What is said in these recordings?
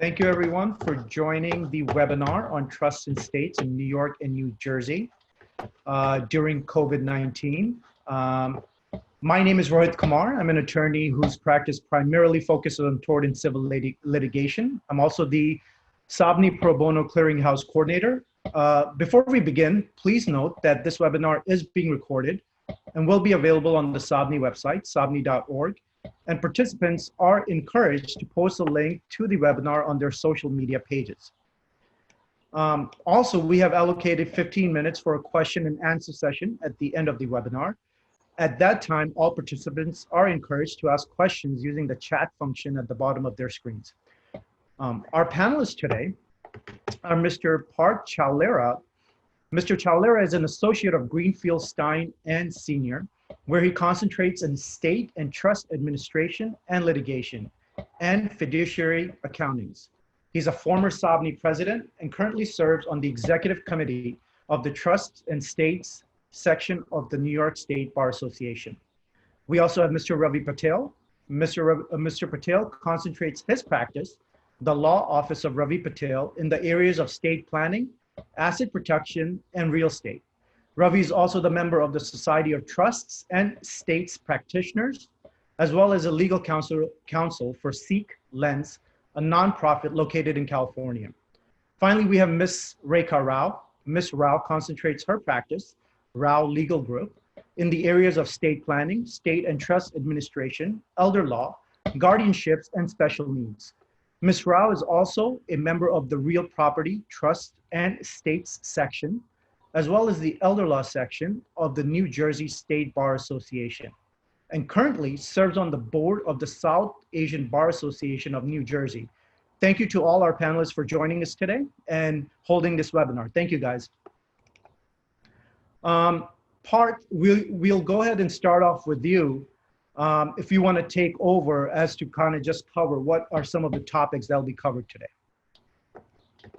Thank you everyone for joining the webinar on trusts and states in New York and New Jersey during COVID-19. My name is Rohit Kumar. I'm an attorney whose practice primarily focuses on tort and civil litigation. I'm also the SABANY Pro Bono Clearinghouse coordinator. Before we begin, please note that this webinar is being recorded and will be available on the SABANY website, sabany.org. And participants are encouraged to post a link to the webinar on their social media pages. Also, we have allocated 15 minutes for a question and answer session at the end of the webinar. At that time, all participants are encouraged to ask questions using the chat function at the bottom of their screens. Our panelists today are Mr. Parth Chowlera. Mr. Chowlera is an associate of Greenfield, Stein, and Senior, where he concentrates in state and trust administration and litigation and fiduciary accountings. He's a former SABANY president and currently serves on the executive committee of the Trusts and States section of the New York State Bar Association. We also have Mr. Ravi Patel. Mr. Patel concentrates his practice, the law office of Ravi Patel, in the areas of state planning, asset protection, and real estate. Ravi is also the member of the Society of Trusts and States Practitioners, as well as a legal counsel for Seek Lens, a nonprofit located in California. Finally, we have Ms. Rekha Rao. Ms. Rao concentrates her practice, Rao Legal Group, in the areas of state planning, state and trust administration, elder law, guardianships, and special needs. Ms. Rao is also a member of the Real Property, Trust, and Estates section, as well as the Elder Law section of the New Jersey State Bar Association, and currently serves on the board of the South Asian Bar Association of New Jersey. Thank you to all our panelists for joining us today and holding this webinar. Thank you, guys. Parth, we'll go ahead and start off with you. If you want to take over as to kind of just cover what are some of the topics that will be covered today.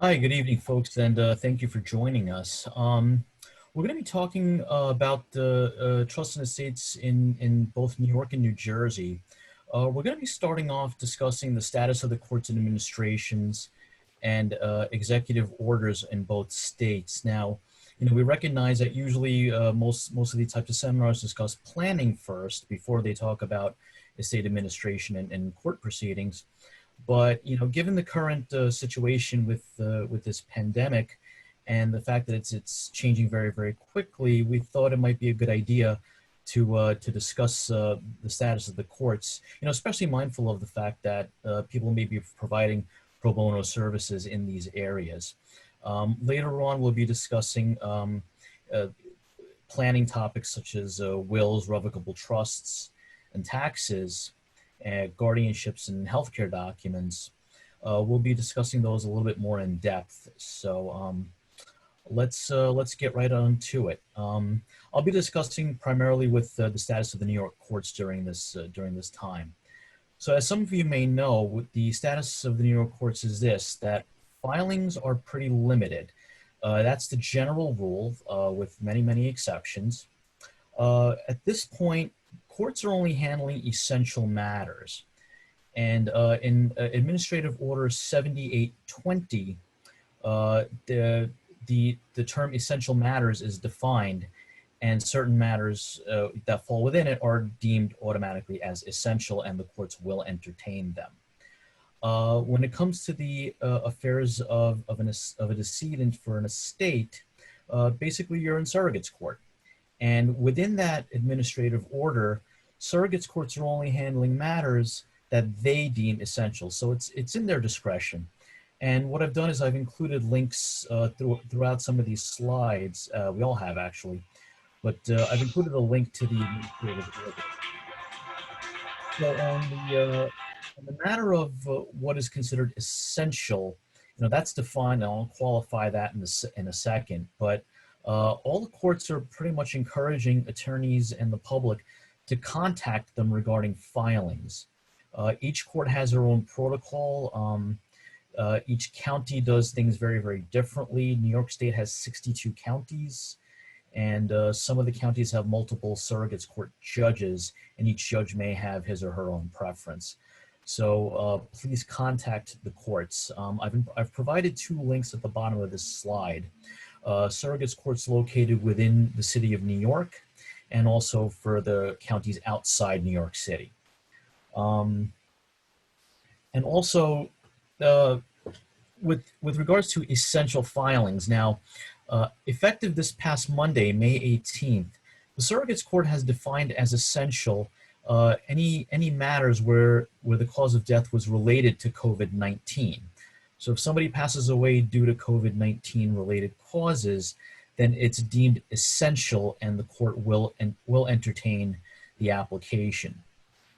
Hi, good evening, folks, and thank you for joining us. We're going to be talking about the trust and estates in both New York and New Jersey. We're going to be starting off discussing the status of the courts and administrations and executive orders in both states. Now, you know, we recognize that usually most of these types of seminars discuss planning first before they talk about estate administration and court proceedings. But, you know, given the current situation with this pandemic and the fact that it's changing very, very quickly, we thought it might be a good idea to discuss the status of the courts, you know, especially mindful of the fact that people may be providing pro bono services in these areas. Later on, we'll be discussing planning topics such as wills, revocable trusts, and taxes, guardianships, and healthcare documents. We'll be discussing those a little bit more in depth. So let's get right on to it. I'll be discussing primarily with the status of the New York courts during this time. So as some of you may know, the status of the New York courts is this, that filings are pretty limited. That's the general rule with many exceptions. At this point, courts are only handling essential matters. And in Administrative Order 7820, the term essential matters is defined, and certain matters that fall within it are deemed automatically as essential, and the courts will entertain them. When it comes to the affairs of a decedent for an estate, basically you're in surrogate's court. And within that administrative order, surrogate's courts are only handling matters that they deem essential. So it's in their discretion. And what I've done is I've included links throughout some of these slides. We all have actually, but I've included a link to the administrative order. So on the matter of what is considered essential, you know, that's defined, and I'll qualify that in a second, but all the courts are pretty much encouraging attorneys and the public to contact them regarding filings. Each court has their own protocol. Each county does things very differently. New York State has 62 counties, and some of the counties have multiple surrogates court judges, and each judge may have his or her own preference. So please contact the courts. I've provided two links at the bottom of this slide. Surrogates courts located within the city of New York and also for the counties outside New York City. And also with regards to essential filings, now effective this past Monday, May 18th, the Surrogates Court has defined as essential any matters where the cause of death was related to COVID-19. So if somebody passes away due to COVID-19 related causes, then it's deemed essential and the court will entertain the application.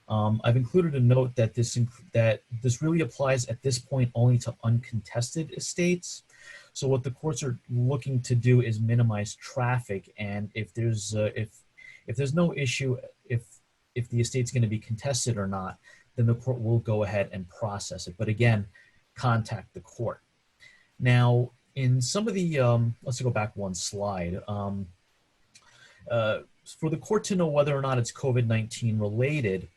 I've included a note that this really applies at this point only to uncontested estates. So what the courts are looking to do is minimize traffic, and if there's no issue, if the estate's going to be contested or not, then the court will go ahead and process it. But again, contact the court. Now, in some of the, let's go back one slide. For the court to know whether or not it's COVID-19 related,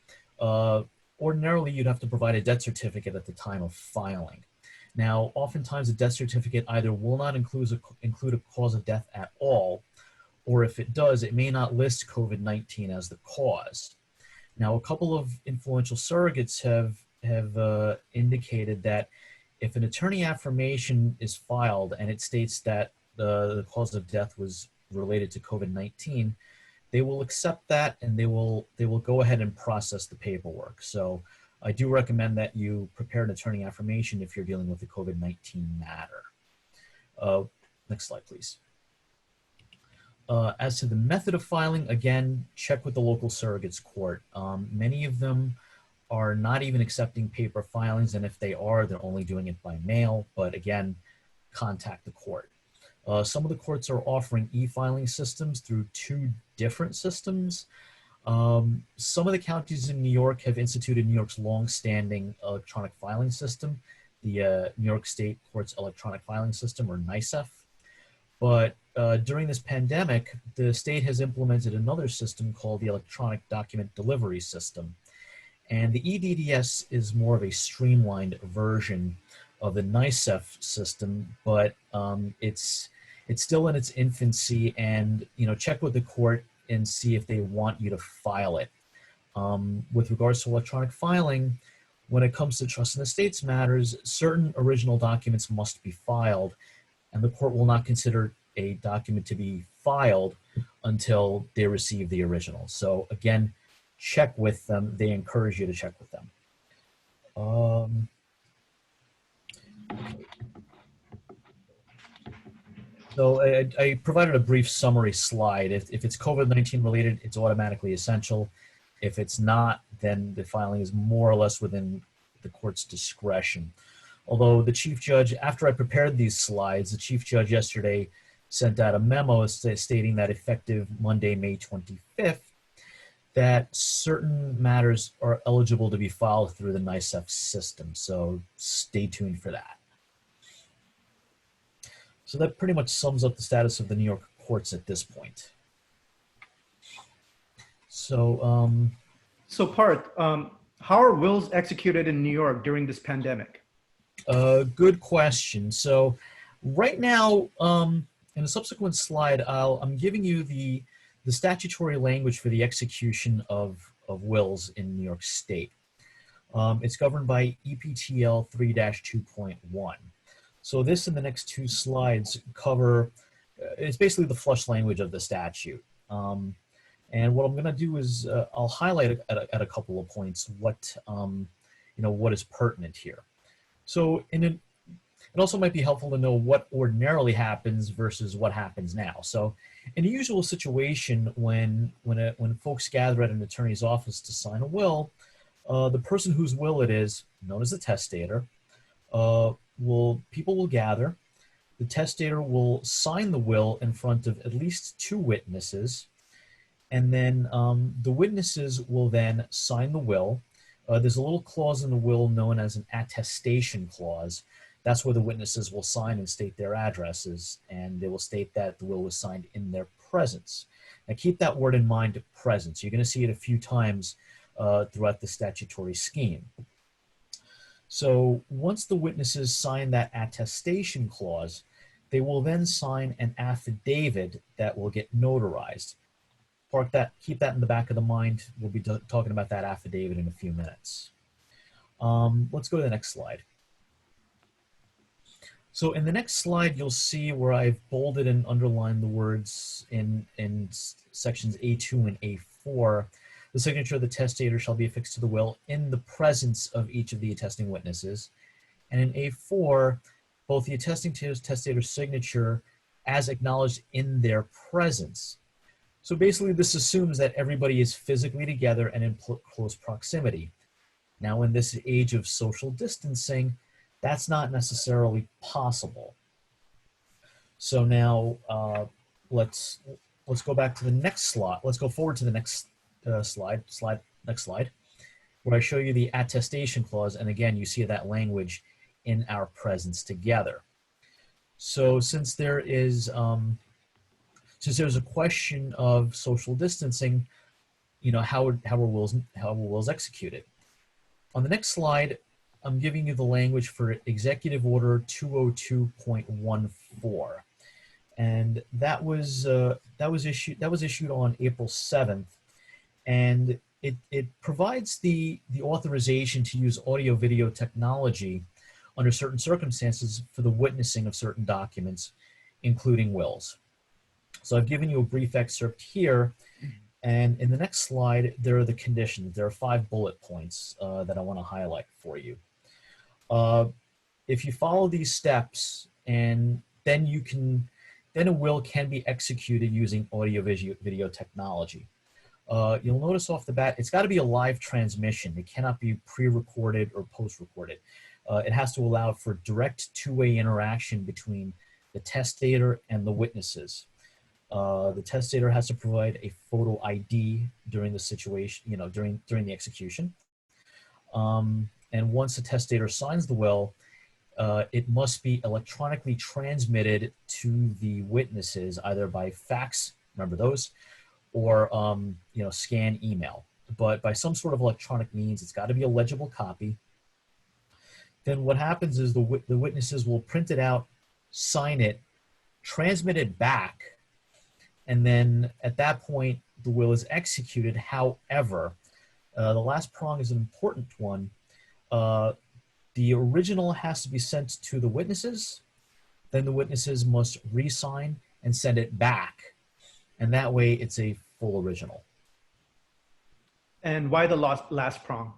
ordinarily you'd have to provide a death certificate at the time of filing. Now, oftentimes a death certificate either will not include a cause of death at all, or if it does, it may not list COVID-19 as the cause. Now, a couple of influential surrogates have indicated that if an attorney affirmation is filed and it states that the cause of death was related to COVID-19, they will accept that and they will go ahead and process the paperwork. So I do recommend that you prepare an attorney affirmation if you're dealing with a COVID-19 matter. Next slide, please. As to the method of filing, again, check with the local surrogates court. Many of them are not even accepting paper filings, and if they are, they're only doing it by mail. But again, contact the court. Some of the courts are offering e-filing systems through two different systems. Some of the counties in New York have instituted New York's long-standing electronic filing system, the New York State Courts Electronic Filing System, or NYSEF. But during this pandemic, the state has implemented another system called the Electronic Document Delivery System. And the EDDS is more of a streamlined version of the NYSEF system, but it's still in its infancy, and check with the court and see if they want you to file it. With regards to electronic filing, when it comes to trust and estates matters, certain original documents must be filed, and the court will not consider a document to be filed until they receive the original. So again, check with them. They encourage you to check with them. So I provided a brief summary slide. If it's COVID-19 related, it's automatically essential. If it's not, then the filing is more or less within the court's discretion. Although the chief judge, after I prepared these slides, the chief judge yesterday sent out a memo stating that effective Monday, May 25th, that certain matters are eligible to be filed through the NYSEF system. So stay tuned for that. So that pretty much sums up the status of the New York courts at this point. So, so Parth, how are wills executed in New York during this pandemic? Good question. So right now, in a subsequent slide, I'm giving you the statutory language for the execution of wills in New York State. It's governed by EPTL 3-2.1. So this and the next two slides cover, it's basically the flush language of the statute. And what I'm going to do is I'll highlight at a couple of points what, what is pertinent here. So it also might be helpful to know what ordinarily happens versus what happens now. So in a usual situation, when folks gather at an attorney's office to sign a will, the person whose will it is, known as the testator, people will gather. The testator will sign the will in front of at least two witnesses, and then the witnesses will then sign the will. There's a little clause in the will known as an attestation clause. That's where the witnesses will sign and state their addresses, and they will state that the will was signed in their presence. Now keep that word in mind, presence. You're going to see it a few times throughout the statutory scheme. So once the witnesses sign that attestation clause, they will then sign an affidavit that will get notarized. Keep that in the back of the mind. We'll be talking about that affidavit in a few minutes. Let's go to the next slide. So in the next slide, you'll see where I've bolded and underlined the words in sections A2 and A4. The signature of the testator shall be affixed to the will in the presence of each of the attesting witnesses. And in A4, both the attesting testator's signature as acknowledged in their presence. So basically this assumes that everybody is physically together and in close proximity. Now in this age of social distancing, that's not necessarily possible. So now let's go back to the next slide. Let's go forward to the next next slide, where I show you the attestation clause. And again, you see that language in our presence together. So since there's a question of social distancing, you know, how are wills executed? On the next slide, I'm giving you the language for Executive Order 202.14, and that was issued on April 7th, and it provides the authorization to use audio-video technology under certain circumstances for the witnessing of certain documents, including wills. So I've given you a brief excerpt here, and in the next slide, there are the conditions. There are 5 bullet points that I want to highlight for you. If you follow these steps, and then a will can be executed using audio-video technology. You'll notice off the bat, it's got to be a live transmission. It cannot be pre-recorded or post-recorded. It has to allow for direct two-way interaction between the testator and the witnesses. The testator has to provide a photo ID during the situation, you know, during the execution. And once the testator signs the will, it must be electronically transmitted to the witnesses, either by fax, remember those, or you know, scan email. But by some sort of electronic means, it's got to be a legible copy. Then what happens is the witnesses will print it out, sign it, transmit it back, and then at that point, the will is executed. However, the last prong is an important one. The original has to be sent to the witnesses, then the witnesses must re-sign and send it back. And that way it's a full original. And why the last prong?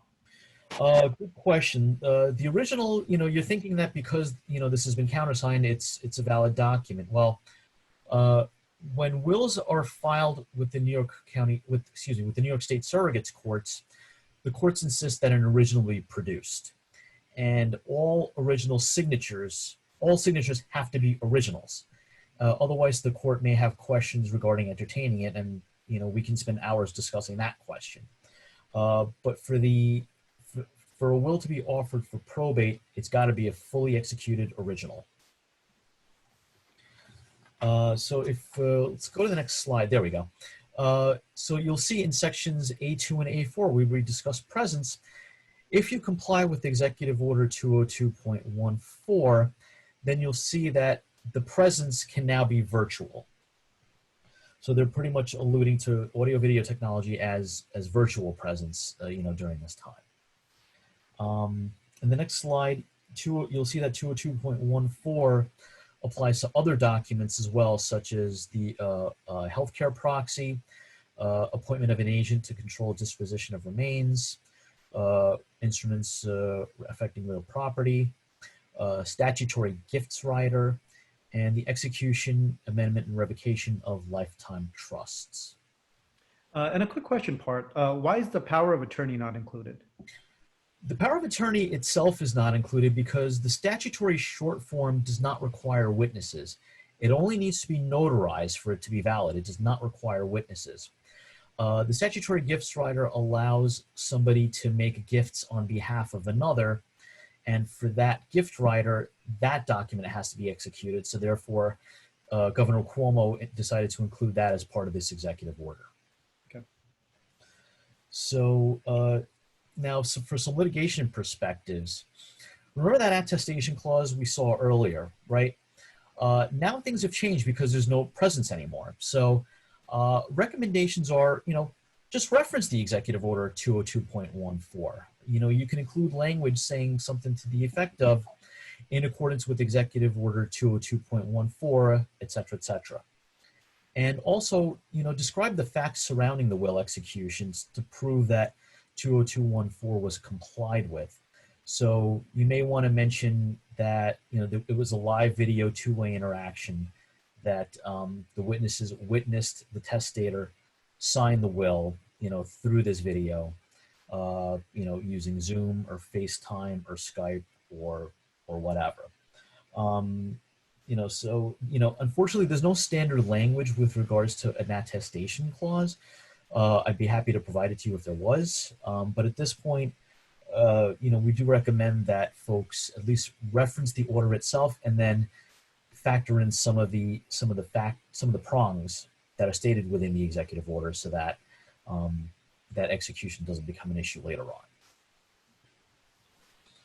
Good question. The original, you know, you're thinking that because, you know, this has been countersigned, it's a valid document. Well, when wills are filed with the New York State Surrogates Courts, the courts insist that an original be produced. And all signatures have to be originals. Otherwise, the court may have questions regarding entertaining it, and, you know, we can spend hours discussing that question. But for a will to be offered for probate, it's got to be a fully executed original. So let's go to the next slide. There we go. So you'll see in sections A2 and A4, we discuss presence. If you comply with Executive Order 202.14, then you'll see that the presence can now be virtual. So they're pretty much alluding to audio-video technology as virtual presence, you know, during this time. In the next slide, you'll see that 202.14 applies to other documents as well, such as the healthcare proxy, appointment of an agent to control disposition of remains, instruments affecting real property, statutory gifts rider, and the execution, amendment, and revocation of lifetime trusts. And a quick question, Parth. Why is the power of attorney not included? The power of attorney itself is not included because the statutory short form does not require witnesses. It only needs to be notarized for it to be valid. It does not require witnesses. The statutory gifts rider allows somebody to make gifts on behalf of another, and for that gift rider, that document has to be executed. So therefore, Governor Cuomo decided to include that as part of this executive order. Okay. So Now, so for some litigation perspectives, remember that attestation clause we saw earlier, right? Now things have changed because there's no presence anymore. So recommendations are, just reference the executive order 202.14. You can include language saying something to the effect of, in accordance with executive order 202.14, et cetera, et cetera. And also, describe the facts surrounding the will executions to prove that 202.14 was complied with. So you may want to mention that, it was a live video two-way interaction, that the witnesses witnessed the testator sign the will, through this video, using Zoom or FaceTime or Skype or whatever. Unfortunately, there's no standard language with regards to an attestation clause. I'd be happy to provide it to you if there was, but at this point, we do recommend that folks at least reference the order itself and then factor in some of the prongs that are stated within the executive order, so that that execution doesn't become an issue later on.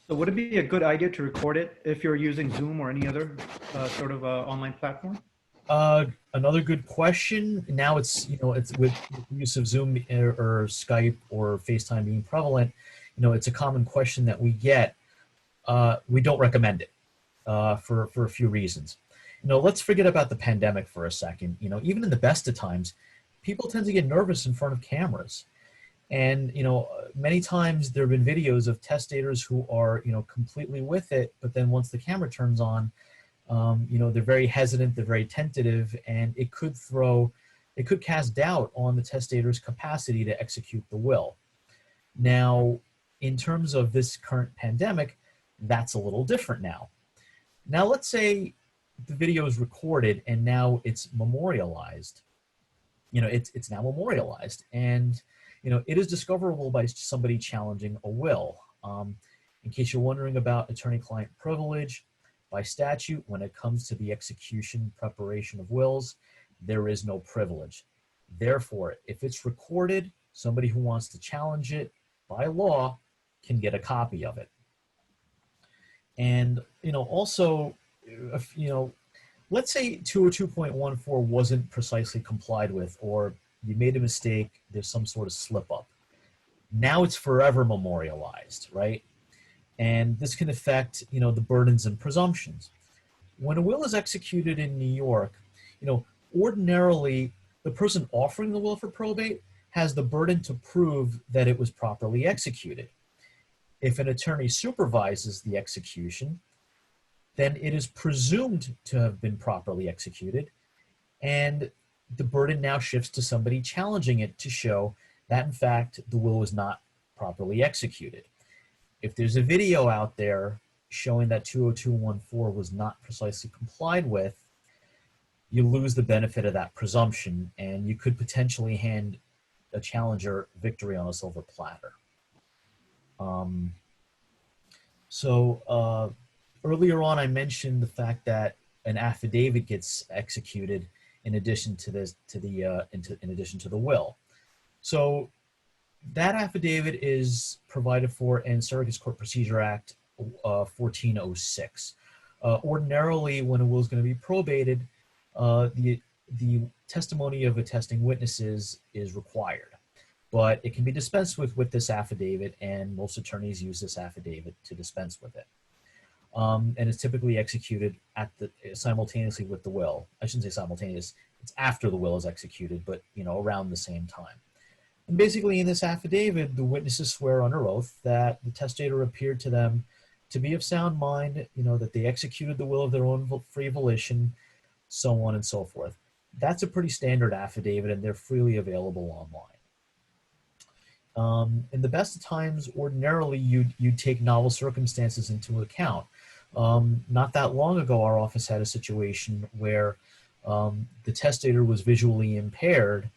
So would it be a good idea to record it if you're using Zoom or any other sort of online platform? Another good question. Now it's with the use of Zoom or Skype or FaceTime being prevalent, it's a common question that we get. We don't recommend it for a few reasons. Let's forget about the pandemic for a second. Even in the best of times, people tend to get nervous in front of cameras. And, many times there have been videos of testators who are, completely with it, but then once the camera turns on, they're very hesitant, they're very tentative, and it could cast doubt on the testator's capacity to execute the will. Now, in terms of this current pandemic, that's a little different now. Now, let's say the video is recorded and now it's memorialized. It's now memorialized, and it is discoverable by somebody challenging a will. In case you're wondering about attorney-client privilege, by statute, when it comes to the execution preparation of wills, there is no privilege. Therefore, if it's recorded, somebody who wants to challenge it by law can get a copy of it. And, also, let's say 202.14 wasn't precisely complied with, or you made a mistake, there's some sort of slip up. Now it's forever memorialized, right? And this can affect, the burdens and presumptions. When a will is executed in New York, ordinarily the person offering the will for probate has the burden to prove that it was properly executed. If an attorney supervises the execution, then it is presumed to have been properly executed, and the burden now shifts to somebody challenging it to show that, in fact, the will was not properly executed. If there's a video out there showing that 202.14 was not precisely complied with, you lose the benefit of that presumption, and you could potentially hand a challenger victory on a silver platter. Earlier on, I mentioned the fact that an affidavit gets executed in addition to in addition to the will. So that affidavit is provided for in Surrogates Court Procedure Act 1406. Ordinarily, when a will is going to be probated, the testimony of attesting witnesses is required, but it can be dispensed with this affidavit, and most attorneys use this affidavit to dispense with it. And it's typically executed simultaneously with the will. I shouldn't say simultaneous, it's after the will is executed, but around the same time. And basically in this affidavit, the witnesses swear under oath that the testator appeared to them to be of sound mind, that they executed the will of their own free volition, so on and so forth. That's a pretty standard affidavit, and they're freely available online. In the best of times, ordinarily, you'd take novel circumstances into account. Not that long ago, our office had a situation where the testator was visually impaired.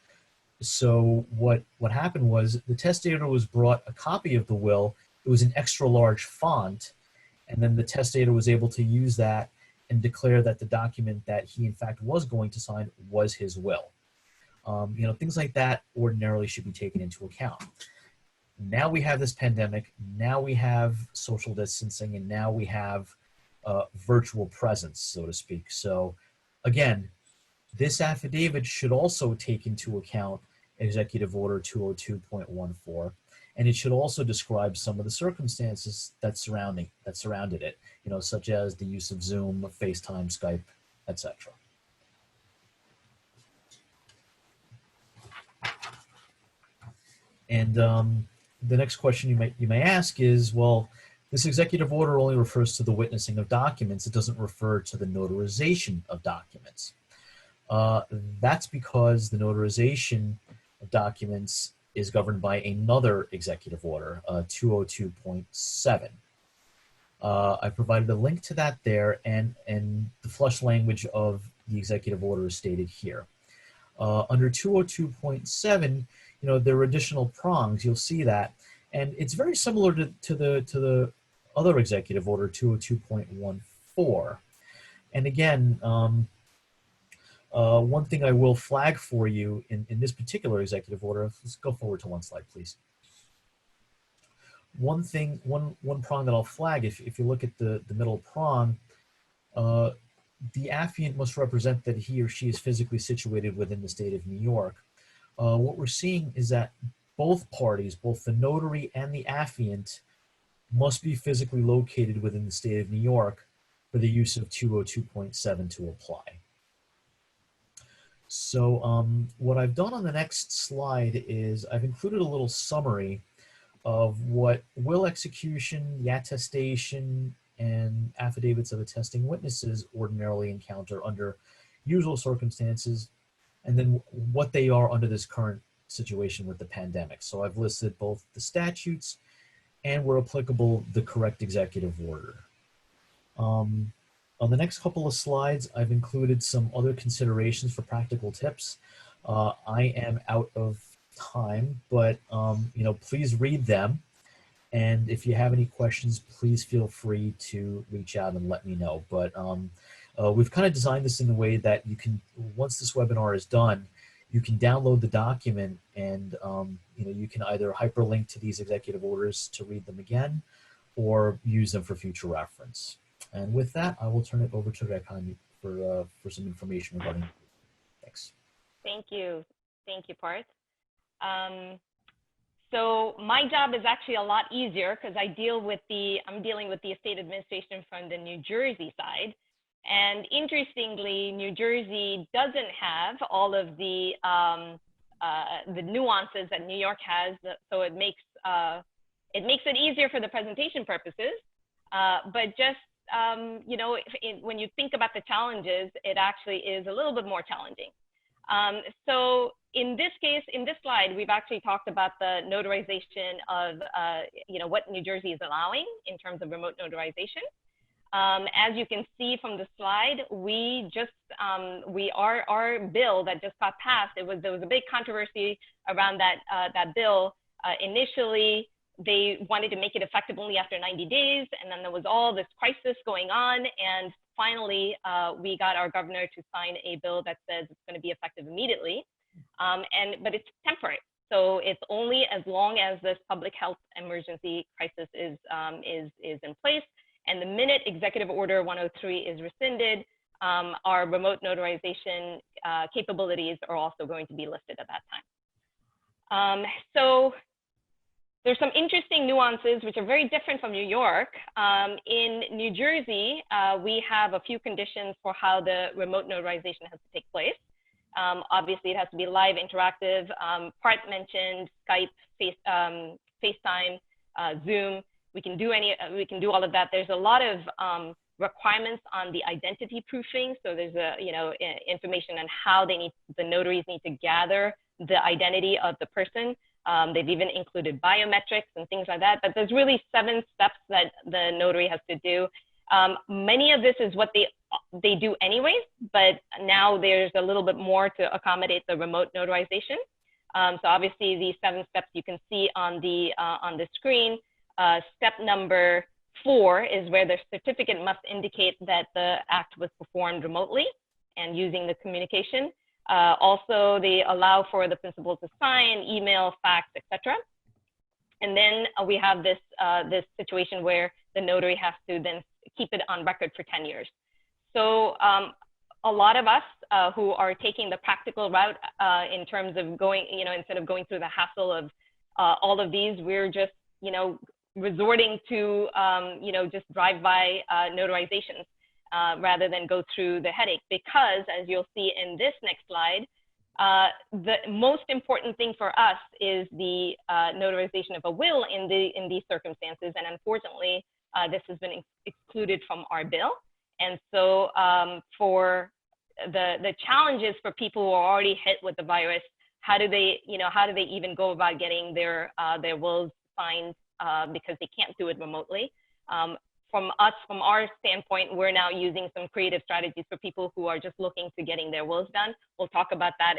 So what happened was the testator was brought a copy of the will. It was an extra large font, and then the testator was able to use that and declare that the document that he in fact was going to sign was his will. Things like that ordinarily should be taken into account. now we have this pandemic, now we have social distancing, and now we have virtual presence, so to speak. So again, this affidavit should also take into account Executive Order 202.14, and it should also describe some of the circumstances that surrounded it, such as the use of Zoom, FaceTime, Skype, etc. And the next question you may ask is, well, this executive order only refers to the witnessing of documents. It doesn't refer to the notarization of documents. That's because the notarization of documents is governed by another executive order, 202.7. I provided a link to that there, and the flush language of the executive order is stated here. Under 202.7, there are additional prongs. You'll see that, and it's very similar to the other executive order, 202.14. And again, one thing I will flag for you in this particular executive order. Let's go forward to one slide, please. One prong that I'll flag, if you look at the middle prong, the affiant must represent that he or she is physically situated within the state of New York. What we're seeing is that both parties, both the notary and the affiant, must be physically located within the state of New York for the use of 202.7 to apply. So what I've done on the next slide is I've included a little summary of what will execution, the attestation, and affidavits of attesting witnesses ordinarily encounter under usual circumstances, and then what they are under this current situation with the pandemic. So I've listed both the statutes and, where applicable, the correct executive order. On the next couple of slides, I've included some other considerations for practical tips. I am out of time, but please read them. And if you have any questions, please feel free to reach out and let me know. But we've kind of designed this in a way that you can, once this webinar is done, you can download the document and you can either hyperlink to these executive orders to read them again or use them for future reference. And with that, I will turn it over to Rekha for some information regarding. Thanks. Thank you. Thank you, Parth. So my job is actually a lot easier because I'm dealing with the estate administration from the New Jersey side. And interestingly, New Jersey doesn't have all of the nuances that New York has. So it makes it easier for the presentation purposes. But just when you think about the challenges, it actually is a little bit more challenging. So in this case, in this slide, we've actually talked about the notarization of, what New Jersey is allowing in terms of remote notarization. As you can see from the slide, our bill that just got passed, there was a big controversy around that bill. Initially, they wanted to make it effective only after 90 days, and then there was all this crisis going on, and finally, we got our governor to sign a bill that says it's going to be effective immediately, but it's temporary. So it's only as long as this public health emergency crisis is in place, and the minute Executive Order 103 is rescinded, our remote notarization capabilities are also going to be listed at that time. So there's some interesting nuances which are very different from New York. In New Jersey, we have a few conditions for how the remote notarization has to take place. Obviously, it has to be live, interactive. Parth mentioned Skype, FaceTime, Zoom. We can do all of that. There's a lot of requirements on the identity proofing. So there's information on how the notaries need to gather the identity of the person. They've even included biometrics and things like that, but there's really 7 steps that the notary has to do. Many of this is what they do anyways, but now there's a little bit more to accommodate the remote notarization. So obviously these 7 steps you can see on the screen. Step number 4 is where the certificate must indicate that the act was performed remotely and using the communication. Also, they allow for the principal to sign, email, fax, etc. And then we have this, this situation where the notary has to then keep it on record for 10 years. So a lot of us who are taking the practical route in terms of going, you know, instead of going through the hassle of all of these, we're just, you know, resorting to, you know, just drive-by notarizations rather than go through the headache. Because as you'll see in this next slide, the most important thing for us is the notarization of a will in these circumstances. And unfortunately, this has been excluded from our bill. And so for the challenges for people who are already hit with the virus, how do they, you know, how do they even go about getting their wills signed because they can't do it remotely? From our standpoint, we're now using some creative strategies for people who are just looking to getting their wills done. We'll talk about that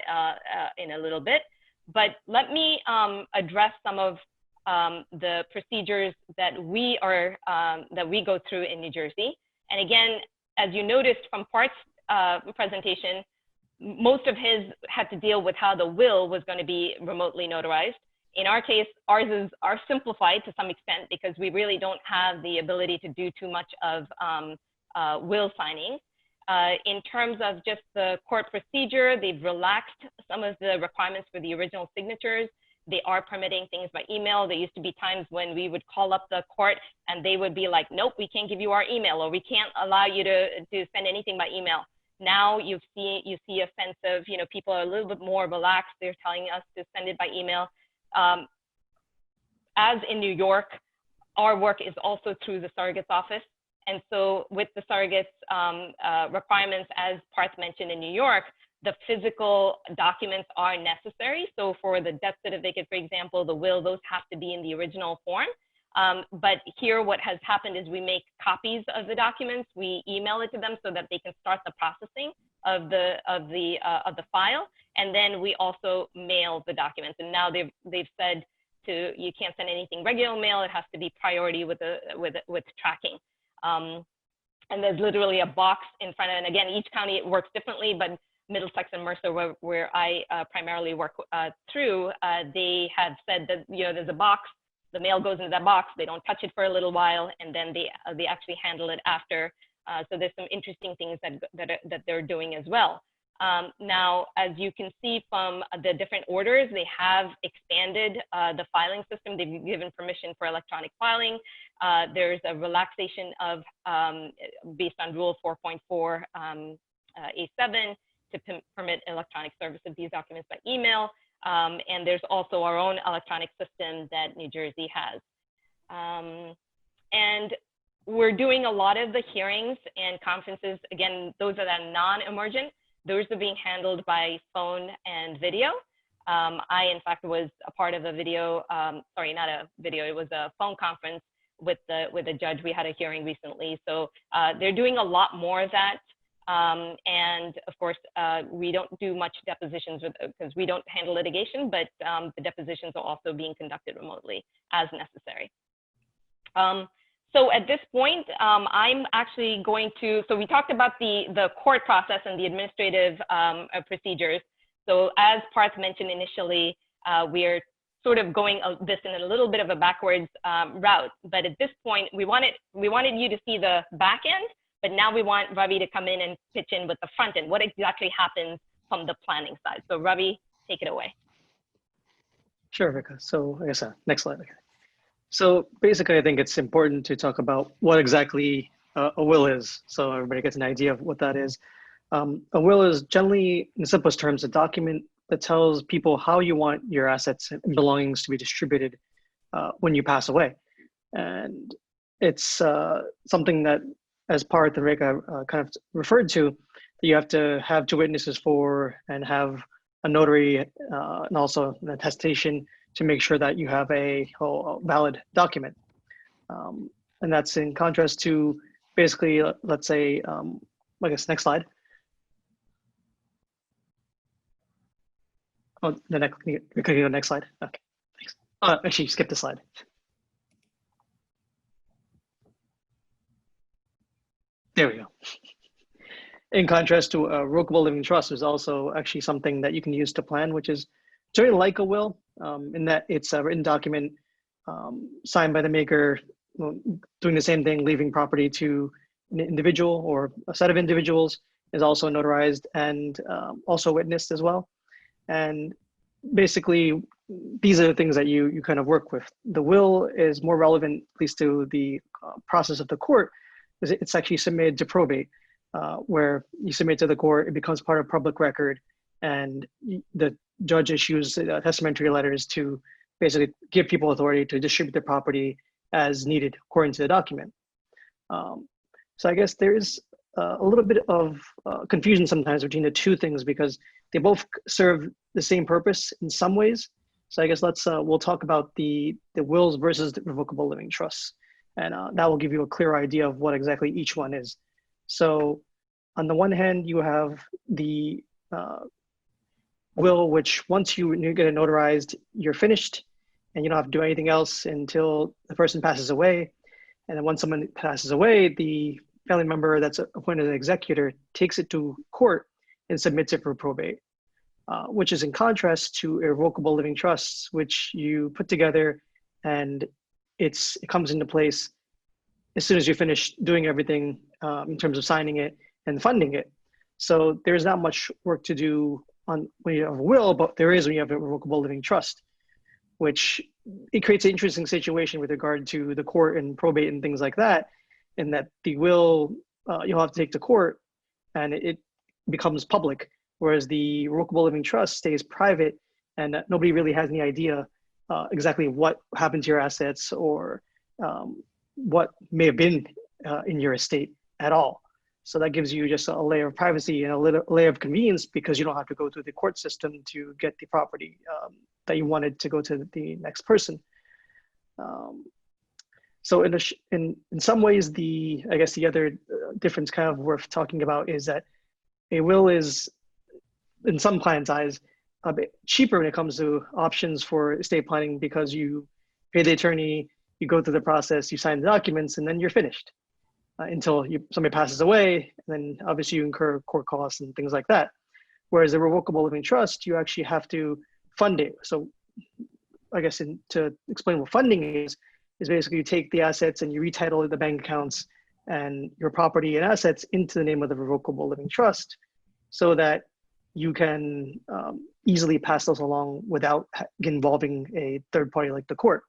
in a little bit. But let me address some of the procedures that we go through in New Jersey. And again, as you noticed from Parth's presentation, most of his had to deal with how the will was going to be remotely notarized. In our case, ours are simplified to some extent because we really don't have the ability to do too much of will signing. In terms of just the court procedure, they've relaxed some of the requirements for the original signatures. They are permitting things by email. There used to be times when we would call up the court and they would be like, nope, we can't give you our email, or we can't allow you to send anything by email. Now you see a sense of, you know, people are a little bit more relaxed. They're telling us to send it by email. As in New York, our work is also through the surrogate's office. And so with the surrogate's requirements, as Parth mentioned in New York, the physical documents are necessary. So for the death certificate, for example, the will, those have to be in the original form. But here what has happened is we make copies of the documents, we email it to them so that they can start the processing of the file, and then we also mail the documents. And now they've said you can't send anything regular mail, it has to be priority with tracking. And there's literally a box in front of it. And again, each county works differently, but Middlesex and Mercer, where I primarily work through, they have said that, you know, there's a box, the mail goes into that box, they don't touch it for a little while, and then they actually handle it after. So there's some interesting things that they're doing as well. Now, as you can see from the different orders, they have expanded the filing system. They've given permission for electronic filing. There's a relaxation of, based on Rule 4.4 A7, to permit electronic service of these documents by email. And there's also our own electronic system that New Jersey has. And we're doing a lot of the hearings and conferences. Again, those are the non-emergent. Those are being handled by phone and video. I, in fact, was a part of a video, sorry, not a video, it was a phone conference with the judge. We had a hearing recently. So they're doing a lot more of that. And of course, we don't do much depositions because we don't handle litigation, but the depositions are also being conducted remotely as necessary. So at this point, I'm actually going to, so we talked about the court process and the administrative procedures. So as Parth mentioned initially, we're sort of going this in a little bit of a backwards route. But at this point, we wanted you to see the back end, but now we want Ravi to come in and pitch in with the front end. What exactly happens from the planning side? So Ravi, take it away. Sure, Rekha. So I guess next slide. Okay. So basically, I think it's important to talk about what exactly a will is, so everybody gets an idea of what that is. A will is generally, in the simplest terms, a document that tells people how you want your assets and belongings to be distributed when you pass away. And it's something that, as Parth and Rekha kind of referred to, that you have to have two witnesses for and have a notary and also an attestation to make sure that you have a valid document. And that's in contrast to basically, let's say, I guess next slide. Oh, the next, can you go next slide? Okay, thanks. Actually, skip the slide. There we go. In contrast to a revocable living trust, is also actually something that you can use to plan, which is sort of like a will, in that it's a written document signed by the maker, doing the same thing, leaving property to an individual or a set of individuals, is also notarized and also witnessed as well. And basically, these are the things that you kind of work with. The will is more relevant, at least to the process of the court, because it's actually submitted to probate, where you submit to the court, it becomes part of public record, and the judge issues testamentary letters to basically give people authority to distribute the property as needed according to the document. So I guess there is a little bit of confusion sometimes between the two things because they both serve the same purpose in some ways. So I guess we'll talk about the wills versus the revocable living trusts, and that will give you a clear idea of what exactly each one is. So on the one hand, you have the will, which once you get it notarized, you're finished, and you don't have to do anything else until the person passes away. And then once someone passes away, the family member that's appointed an executor takes it to court and submits it for probate, which is in contrast to irrevocable living trusts, which you put together and it comes into place as soon as you finish doing everything in terms of signing it and funding it. So there's not much work to do on when you have a will, but there is when you have a irrevocable living trust, which it creates an interesting situation with regard to the court and probate and things like that, in that the will you'll have to take to court and it becomes public, whereas the irrevocable living trust stays private and nobody really has any idea exactly what happened to your assets or what may have been in your estate at all. So that gives you just a layer of privacy and a layer of convenience because you don't have to go through the court system to get the property that you wanted to go to the next person. So in some ways, I guess the other difference kind of worth talking about is that a will is, in some clients' eyes, a bit cheaper when it comes to options for estate planning because you pay the attorney, you go through the process, you sign the documents, and then you're finished until somebody passes away. And then obviously you incur court costs and things like that. Whereas a revocable living trust, you actually have to fund it. So I guess to explain what funding is basically you take the assets and you retitle the bank accounts and your property and assets into the name of the revocable living trust so that you can easily pass those along without involving a third party like the court.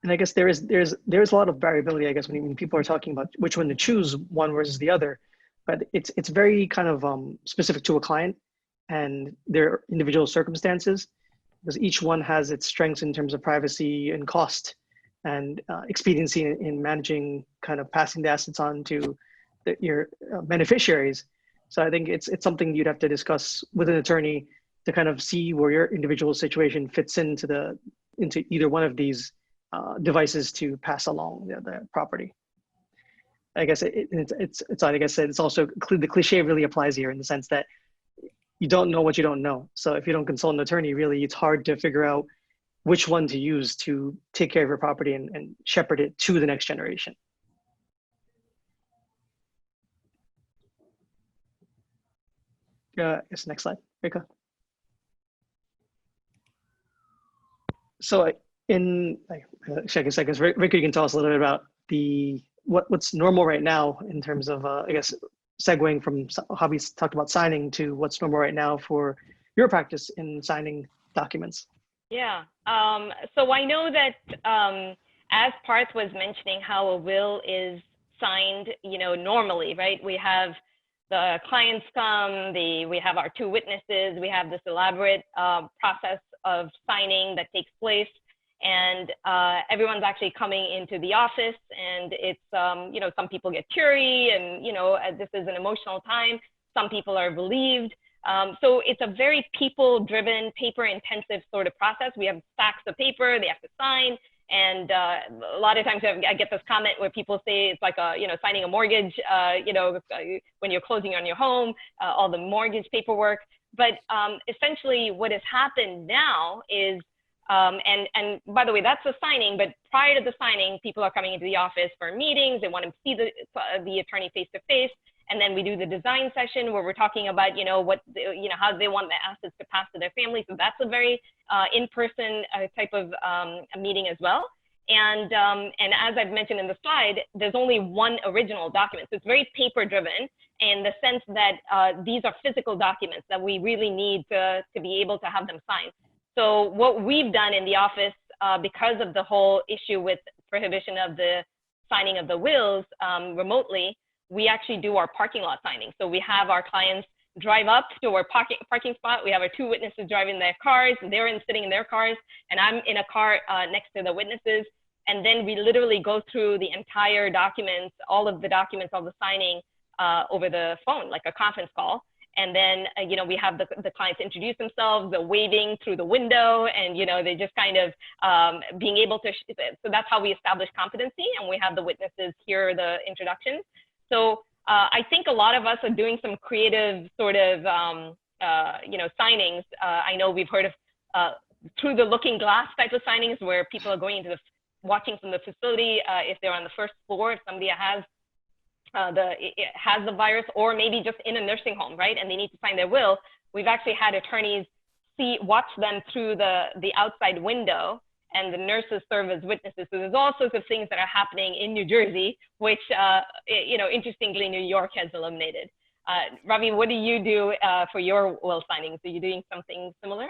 And I guess there's a lot of variability, I guess, when people are talking about which one to choose, one versus the other. But it's very kind of specific to a client and their individual circumstances, because each one has its strengths in terms of privacy and cost and expediency in managing kind of passing the assets on to your beneficiaries. So I think it's something you'd have to discuss with an attorney to kind of see where your individual situation fits into either one of these devices to pass along the property. I guess it's like I said, it's also the cliche really applies here in the sense that you don't know what you don't know. So if you don't consult an attorney, really, it's hard to figure out which one to use to take care of your property and shepherd it to the next generation. Yes, next slide, Rekha. So I guess Rekha, you can tell us a little bit about what's normal right now in terms of, I guess, segueing from how we talked about signing to what's normal right now for your practice in signing documents. Yeah, so I know that as Parth was mentioning how a will is signed, normally, right? We have the clients come, we have our two witnesses, we have this elaborate process of signing that takes place, and everyone's actually coming into the office, and it's, some people get teary, and, this is an emotional time. Some people are relieved. So it's a very people-driven, paper-intensive sort of process. We have stacks of paper they have to sign, and a lot of times I get this comment where people say it's like signing a mortgage, when you're closing on your home, all the mortgage paperwork. But essentially, what has happened now is, and by the way, that's the signing. But prior to the signing, people are coming into the office for meetings. They want to see the attorney face to face. And then we do the design session where we're talking about, how they want the assets to pass to their family. So that's a very in-person type of a meeting as well. And as I've mentioned in the slide, there's only one original document. So it's very paper driven in the sense that these are physical documents that we really need to be able to have them signed. So what we've done in the office, because of the whole issue with prohibition of the signing of the wills remotely, we actually do our parking lot signing. So we have our clients drive up to our parking spot. We have our two witnesses driving their cars. They're sitting in their cars, and I'm in a car next to the witnesses. And then we literally go through the entire documents, all of the documents, all the signing over the phone, like a conference call. And then, we have the clients introduce themselves, the waving through the window, and, they just kind of being able to, so that's how we establish competency, and we have the witnesses hear the introductions. So I think a lot of us are doing some creative sort of, signings. I know we've heard of through the looking glass type of signings where people are going into watching from the facility if they're on the first floor, if somebody has the virus, or maybe just in a nursing home, right? And they need to sign their will. We've actually had attorneys watch them through the outside window, and the nurses serve as witnesses. So there's all sorts of things that are happening in New Jersey, which, interestingly, New York has eliminated. Ravi, what do you do for your will signings? Are you doing something similar?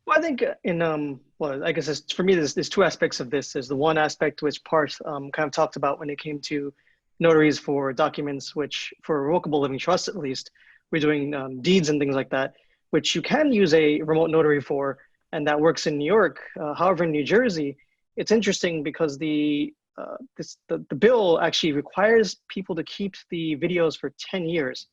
Well, I think I guess for me, there's two aspects of this. There's the one aspect which Parth kind of talked about when it came to notaries for documents, which for revocable living trusts, at least, we're doing deeds and things like that, which you can use a remote notary for, and that works in New York. However, in New Jersey, it's interesting because the bill actually requires people to keep the videos for 10 years,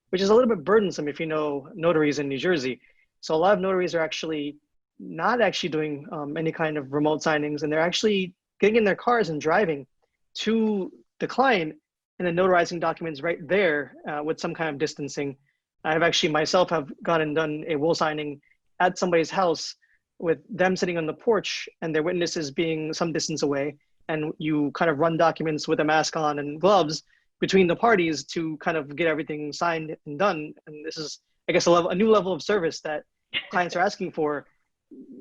which is a little bit burdensome if you know notaries in New Jersey. So a lot of notaries are actually not actually doing any kind of remote signings, and they're actually getting in their cars and driving to the client and then notarizing documents right there with some kind of distancing. I've actually myself have gone and done a will signing at somebody's house with them sitting on the porch and their witnesses being some distance away, and you kind of run documents with a mask on and gloves between the parties to kind of get everything signed and done. And this is, I guess, a new level of service that clients are asking for,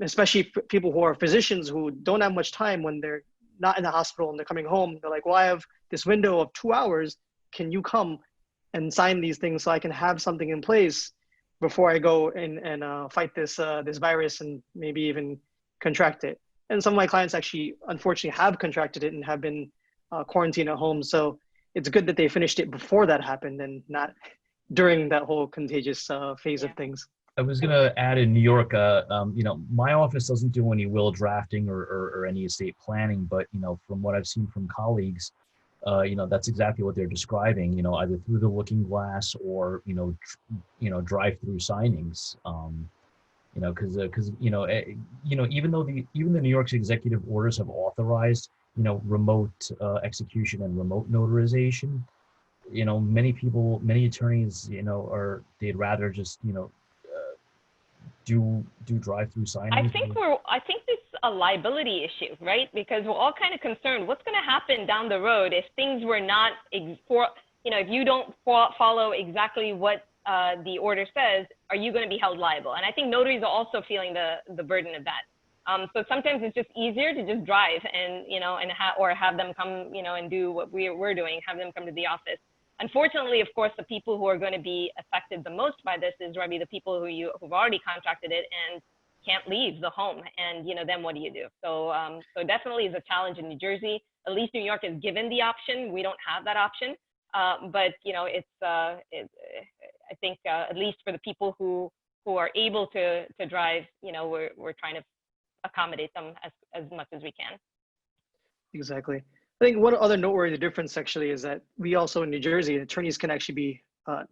especially people who are physicians who don't have much time when they're not in the hospital and they're coming home. They're like, well, I have this window of 2 hours. Can you come and sign these things so I can have something in place before I go and fight this virus and maybe even contract it? And some of my clients actually, unfortunately, have contracted it and have been quarantined at home. So it's good that they finished it before that happened and not during that whole contagious phase of things. I was going to add in New York, my office doesn't do any will drafting or any estate planning, but, from what I've seen from colleagues, that's exactly what they're describing, either through the looking glass or, drive-through signings, because even though even the New York's executive orders have authorized, remote execution and remote notarization, many attorneys, they'd rather just, do drive-through signings. I think it's a liability issue, right? Because we're all kind of concerned what's going to happen down the road if things were not if you don't follow exactly what the order says, are you going to be held liable? And I think notaries are also feeling the burden of that. So sometimes it's just easier to just drive and have them come and do what we're doing, have them come to the office. Unfortunately, of course, the people who are going to be affected the most by this is Ravi, the people who've already contracted it and can't leave the home, and then what do you do? So so definitely is a challenge in New Jersey. At least New York is given the option. We don't have that option, but it's I think at least for the people who are able to drive, we're trying to accommodate them as much as we can. Exactly. I think one other noteworthy difference actually is that we also in New Jersey, attorneys can actually be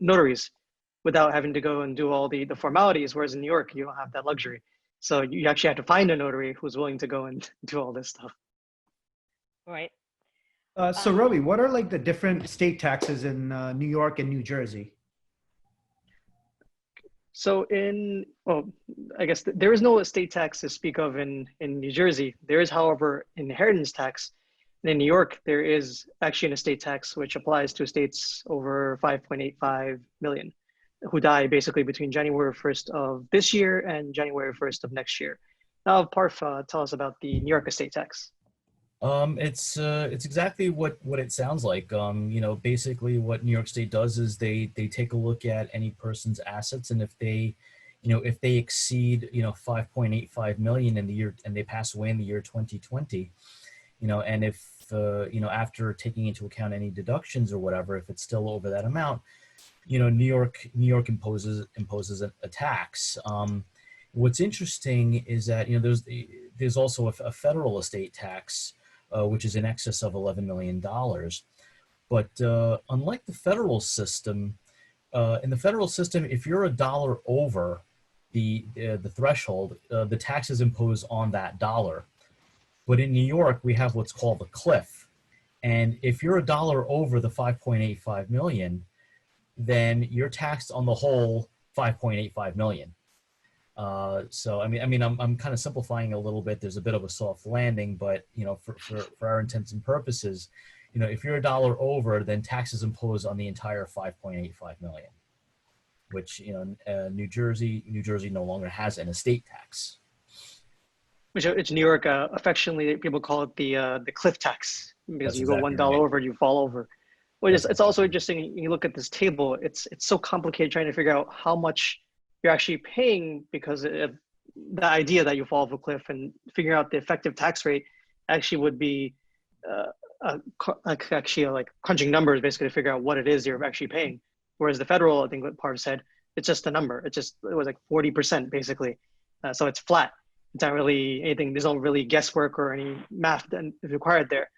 notaries without having to go and do all the formalities, whereas in New York, you don't have that luxury. So you actually have to find a notary who's willing to go and do all this stuff. Right. So Ravi, what are like the different state taxes in New York and New Jersey? So I guess there is no estate tax to speak of in New Jersey. There is, however, inheritance tax, And in New York, there is actually an estate tax which applies to estates over 5.85 million who die basically between January 1st of this year and January 1st of next year. Now, Parth, tell us about the New York estate tax. It's exactly what it sounds like. Basically what New York State does is they take a look at any person's assets, and if they exceed 5.85 million in the year and they pass away in the year 2020, and if after taking into account any deductions or whatever, if it's still over that amount, New York imposes a tax. What's interesting is that there's also a federal estate tax, which is in excess of $11 million. But unlike the federal system, in the federal system, if you're a dollar over the threshold, the tax is imposed on that dollar. But in New York, we have what's called the cliff. And if you're a dollar over the 5.85 million, then you're taxed on the whole 5.85 million. So I'm kind of simplifying a little bit. There's a bit of a soft landing, but for our intents and purposes, if you're a dollar over, then taxes imposed on the entire 5.85 million, which New Jersey no longer has an estate tax. Which it's New York, affectionately people call it the cliff tax, because That's you go exactly $1 right. over, you fall over. Well, That's it's also interesting. You look at this table; it's so complicated trying to figure out how much you're actually paying, because of the idea that you fall off a cliff, and figuring out the effective tax rate actually would be like crunching numbers basically to figure out what it is you're actually paying. Whereas the federal, I think what Parv said, it's just a number. It was like 40% basically, so it's flat. It's not really anything. There's no really guesswork or any math that is required there.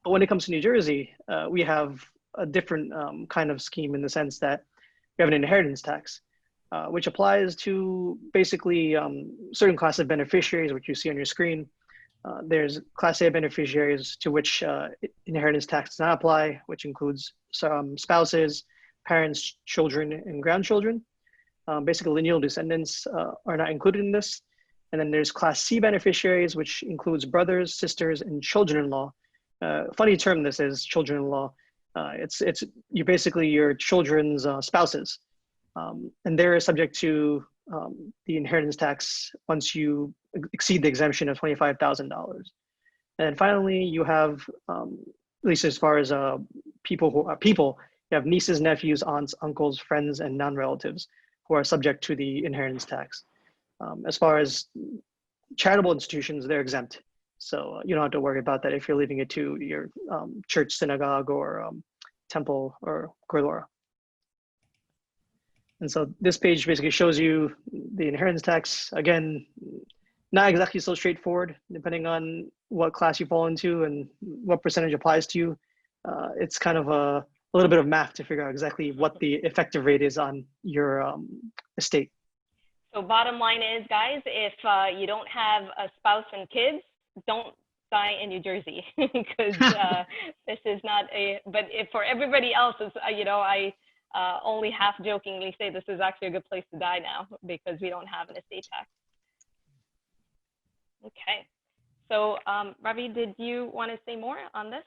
But when it comes to New Jersey, we have a different kind of scheme in the sense that we have an inheritance tax, which applies to basically certain class of beneficiaries, which you see on your screen. There's Class A beneficiaries to which inheritance tax does not apply, which includes some spouses, parents, children, and grandchildren. Basically, lineal descendants are not included in this. And then there's Class C beneficiaries, which includes brothers, sisters, and children-in-law. Funny term this is, children-in-law. It's you basically your children's spouses. And they're subject to the inheritance tax once you exceed the exemption of $25,000. And finally, you have, at least as far as people, you have nieces, nephews, aunts, uncles, friends, and non-relatives who are subject to the inheritance tax. As far as charitable institutions, they're exempt. So you don't have to worry about that if you're leaving it to your church, synagogue, or temple or gurdwara. And so this page basically shows you the inheritance tax. Again, not exactly so straightforward, depending on what class you fall into and what percentage applies to you. It's kind of a little bit of math to figure out exactly what the effective rate is on your estate. So bottom line is, guys, if you don't have a spouse and kids, don't die in New Jersey, because this is not but if for everybody else, I only half jokingly say this is actually a good place to die now, because we don't have an estate tax. Okay. So Ravi, did you want to say more on this?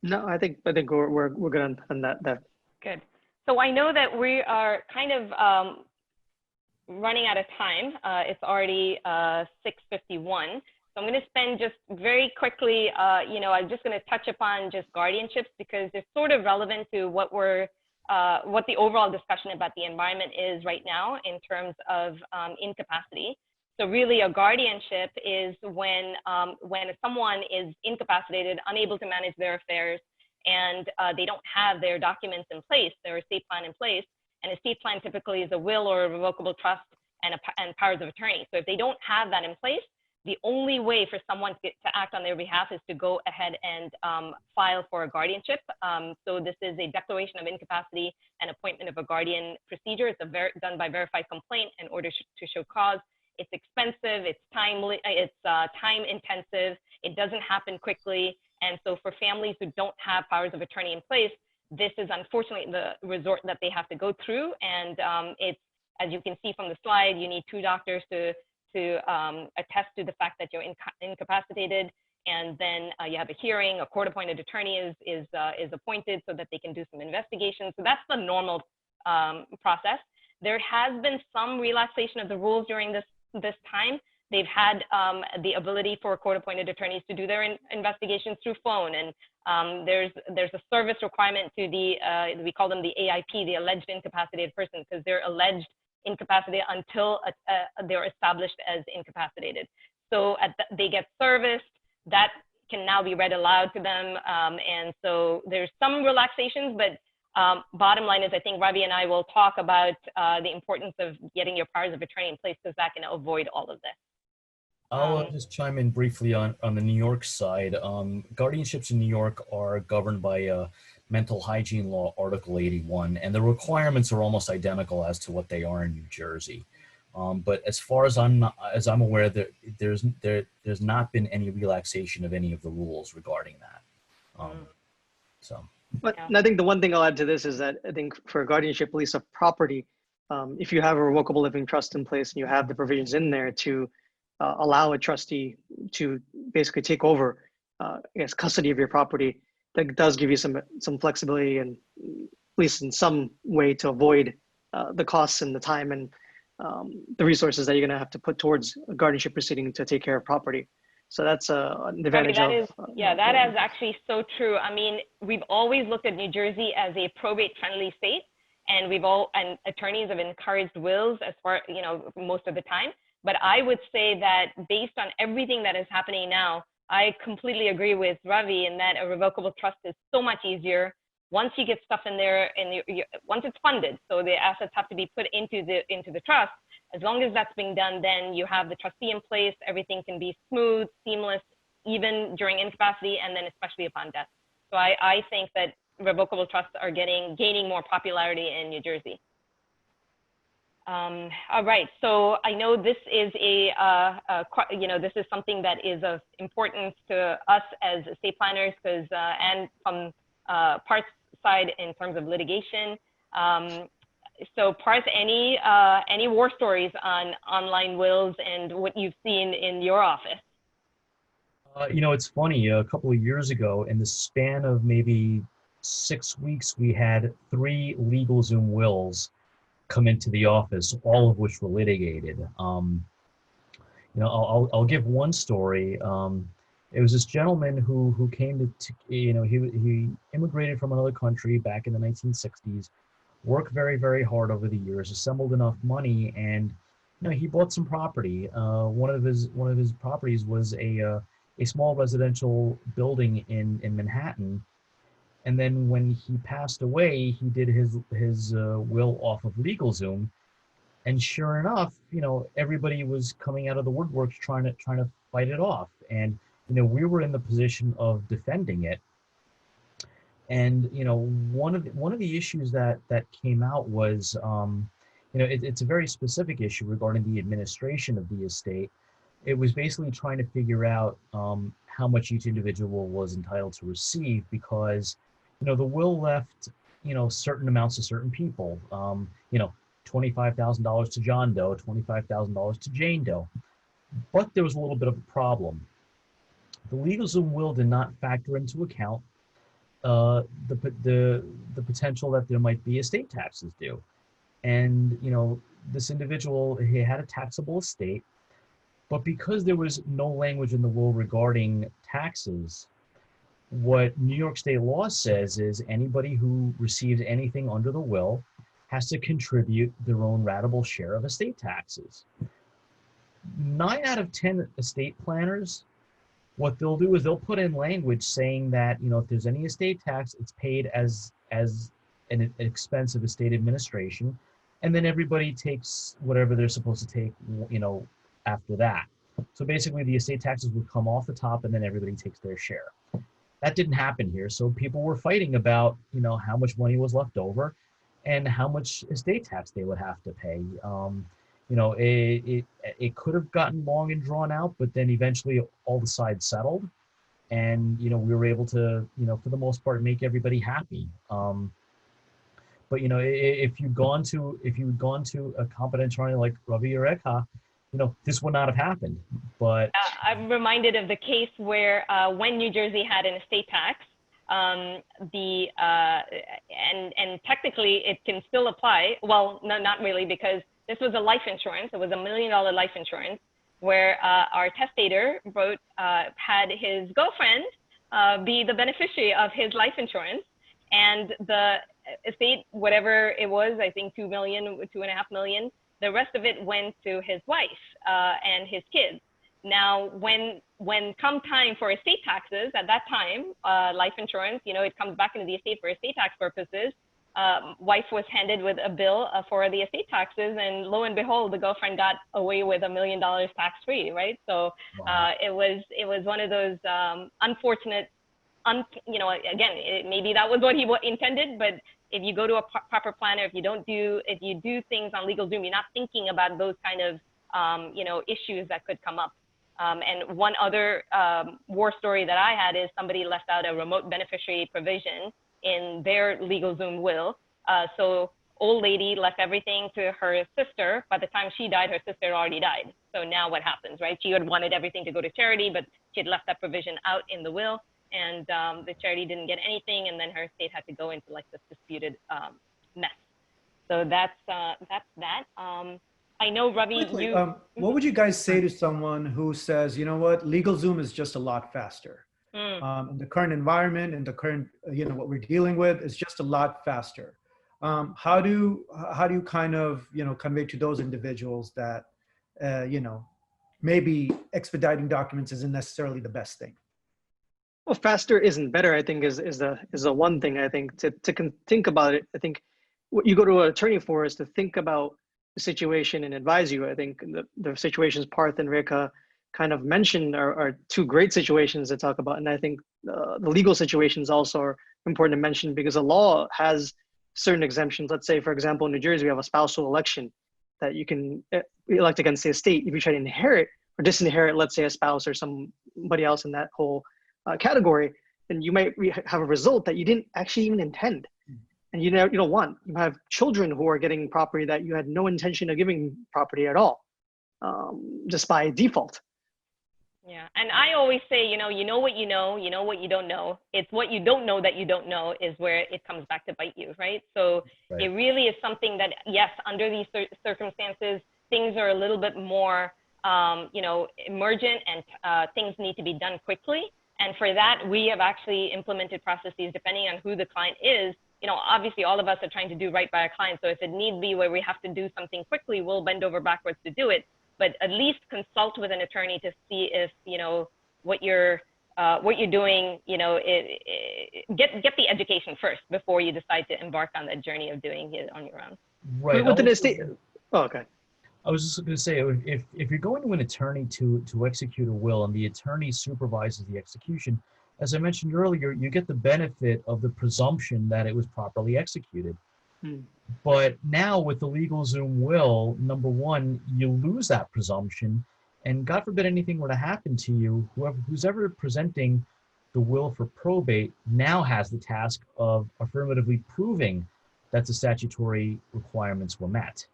No, I think we're good on that. Good. So I know that we are kind of running out of time. It's already 6:51. So I'm going to spend just very quickly, I'm just going to touch upon just guardianships, because they're sort of relevant to what the overall discussion about the environment is right now in terms of incapacity. So really, a guardianship is when someone is incapacitated, unable to manage their affairs, and they don't have their documents in place, their estate plan in place. An estate plan typically is a will or a revocable trust and powers of attorney. So if they don't have that in place, the only way for someone to act on their behalf is to go ahead and file for a guardianship. So this is a declaration of incapacity and appointment of a guardian procedure. It's done by verified complaint in order to show cause. It's expensive, it's time intensive, it doesn't happen quickly. And so for families who don't have powers of attorney in place, this is unfortunately the resort that they have to go through. And it's, as you can see from the slide, you need 2 doctors to to attest to the fact that you're incapacitated, and then you have a hearing. A court-appointed attorney is appointed so that they can do some investigation. So that's the normal process. There has been some relaxation of the rules during this time. They've had the ability for court-appointed attorneys to do their investigations through phone, and there's a service requirement to the we call them the AIP, the alleged incapacitated person, because they're alleged incapacitated until they're established as incapacitated. So they get serviced. That can now be read aloud to them, and so there's some relaxations, but bottom line is, I think Ravi and I will talk about the importance of getting your powers of attorney in place, because that can avoid all of this. I'll just chime in briefly on the New York side. Guardianships in New York are governed by Mental Hygiene Law, Article 81, and the requirements are almost identical as to what they are in New Jersey. But as far as I'm aware, there's not been any relaxation of any of the rules regarding that. But and I think the one thing I'll add to this is that I think for guardianship lease of property, if you have a revocable living trust in place and you have the provisions in there to allow a trustee to basically take over, custody of your property, that does give you some flexibility and at least in some way to avoid the costs and the time and the resources that you're going to have to put towards a guardianship proceeding to take care of property. So that's an advantage. That is actually so true. I mean, we've always looked at New Jersey as a probate-friendly state, and and attorneys have encouraged wills as far, most of the time. But I would say that based on everything that is happening now, I completely agree with Ravi in that a revocable trust is so much easier once you get stuff in there and once it's funded. So the assets have to be put into the trust. As long as that's being done, then you have the trustee in place. Everything can be smooth, seamless, even during incapacity, and then especially upon death. So I think that revocable trusts are gaining more popularity in New Jersey. All right, so I know this is this is something that is of importance to us as estate planners, because and from Parth's side in terms of litigation. So Parth, any war stories on online wills and what you've seen in your office? It's funny. A couple of years ago, in the span of maybe 6 weeks, we had 3 LegalZoom wills come into the office, all of which were litigated. I'll give one story. It was this gentleman who came to he immigrated from another country back in the 1960s, worked very, very hard over the years, assembled enough money, and he bought some property. One of his properties was a small residential building in Manhattan. And then when he passed away, he did his will off of LegalZoom, and sure enough, everybody was coming out of the woodworks trying to fight it off, and we were in the position of defending it. And one of the issues that came out was, it's a very specific issue regarding the administration of the estate. It was basically trying to figure out how much each individual was entitled to receive, because the will left, certain amounts to certain people, $25,000 to John Doe, $25,000 to Jane Doe. But there was a little bit of a problem. The LegalZoom will did not factor into account the potential that there might be estate taxes due. And, this individual, he had a taxable estate, but because there was no language in the will regarding taxes, what New York state law says is anybody who receives anything under the will has to contribute their own ratable share of estate taxes. 9 out of 10 estate planners, what they'll do is they'll put in language saying that, if there's any estate tax, it's paid as an expense of estate administration, and then everybody takes whatever they're supposed to take, after that. So basically the estate taxes would come off the top and then everybody takes their share. That didn't happen here. So people were fighting about, how much money was left over and how much estate tax they would have to pay. It could have gotten long and drawn out, but then eventually all the sides settled, and we were able to, for the most part, make everybody happy. But if you'd gone to a competent attorney like Ravi or Rekha, this would not have happened. But I'm reminded of the case where when New Jersey had an estate tax, and technically it can still apply. Well, no, not really, because this was a life insurance. It was $1 million life insurance where our testator had his girlfriend be the beneficiary of his life insurance, and the estate, whatever it was, I think 2 million, 2.5 million, the rest of it went to his wife and his kids. Now, when come time for estate taxes, at that time, life insurance, it comes back into the estate for estate tax purposes. Wife was handed with a bill for the estate taxes, and lo and behold, the girlfriend got away with $1 million tax-free, right? So wow. it was one of those unfortunate, again, maybe that was what he intended, but if you go to a proper planner, if you do things on LegalZoom, you're not thinking about those kind of issues that could come up. And one other war story that I had is somebody left out a remote beneficiary provision in their LegalZoom will. So old lady left everything to her sister. By the time she died, her sister already died. So now what happens, right? She had wanted everything to go to charity, but she had left that provision out in the will, and the charity didn't get anything, and then her estate had to go into like this disputed mess. So that's that. I know, Ravi, Quickly, you... what would you guys say to someone who says, you know what, LegalZoom is just a lot faster? In the current environment, in the current, what we're dealing with, is just a lot faster. How do you kind of, convey to those individuals that, maybe expediting documents isn't necessarily the best thing? Well, faster isn't better, I think, is the one thing. I think to think about it. I think what you go to an attorney for is to think about the situation and advise you. I think the situations Parth and Rekha kind of mentioned are two great situations to talk about. And I think the legal situations also are important to mention, because the law has certain exemptions. Let's say, for example, in New Jersey, we have a spousal election that you can elect against the estate if you try to inherit or disinherit, let's say, a spouse or somebody else in that whole category, and you might have a result that you didn't actually even intend. And you don't want. You have children who are getting property that you had no intention of giving property at all, just by default. Yeah, and I always say, you know what you know what you don't know. It's what you don't know that you don't know is where it comes back to bite you, right? So Right. It really is something that, yes, under these circumstances, things are a little bit more, emergent, and things need to be done quickly. And for that, we have actually implemented processes depending on who the client is. Obviously all of us are trying to do right by our clients. So if it need be where we have to do something quickly, we'll bend over backwards to do it. But at least consult with an attorney to see if, what you're doing, get the education first before you decide to embark on that journey of doing it on your own. Right. With an estate. Oh, okay. I was just going to say, if you're going to an attorney to execute a will and the attorney supervises the execution, as I mentioned earlier, you get the benefit of the presumption that it was properly executed. But now with the LegalZoom will, number one, you lose that presumption, and God forbid anything were to happen to you, who's ever presenting the will for probate now has the task of affirmatively proving that the statutory requirements were met.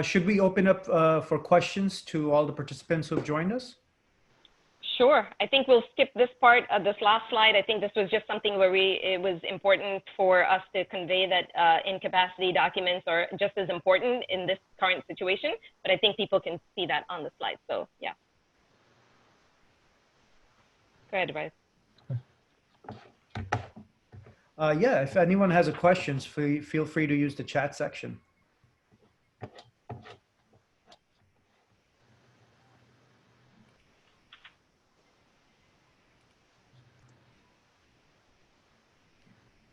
Should we open up for questions to all the participants who have joined us? Sure. I think we'll skip this part of this last slide. I think this was just something where it was important for us to convey that incapacity documents are just as important in this current situation, but I think people can see that on the slide. So yeah. Go ahead, Bryce. Yeah, if anyone has a questions, feel free to use the chat section.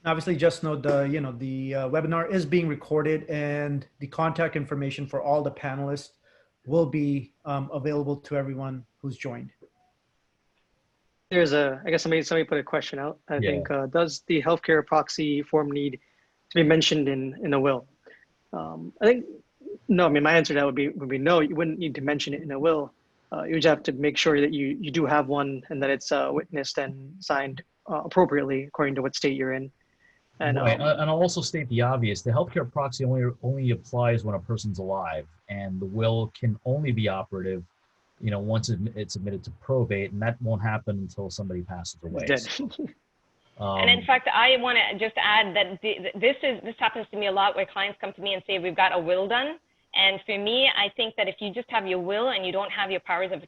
Obviously, just note the webinar is being recorded, and the contact information for all the panelists will be available to everyone who's joined. There's I guess somebody put a question out. I think, does the healthcare proxy form need to be mentioned in a will? I think, no, my answer to that would be no, you wouldn't need to mention it in a will. You would have to make sure that you do have one and that it's witnessed and signed appropriately according to what state you're in. And Right, and I'll also state the obvious. The healthcare proxy only applies when a person's alive, and the will can only be operative, once it's admitted to probate, and that won't happen until somebody passes away. dead. And in fact, I want to just add that this happens to me a lot, where clients come to me and say, we've got a will done. And for me, I think that if you just have your will and you don't have your powers of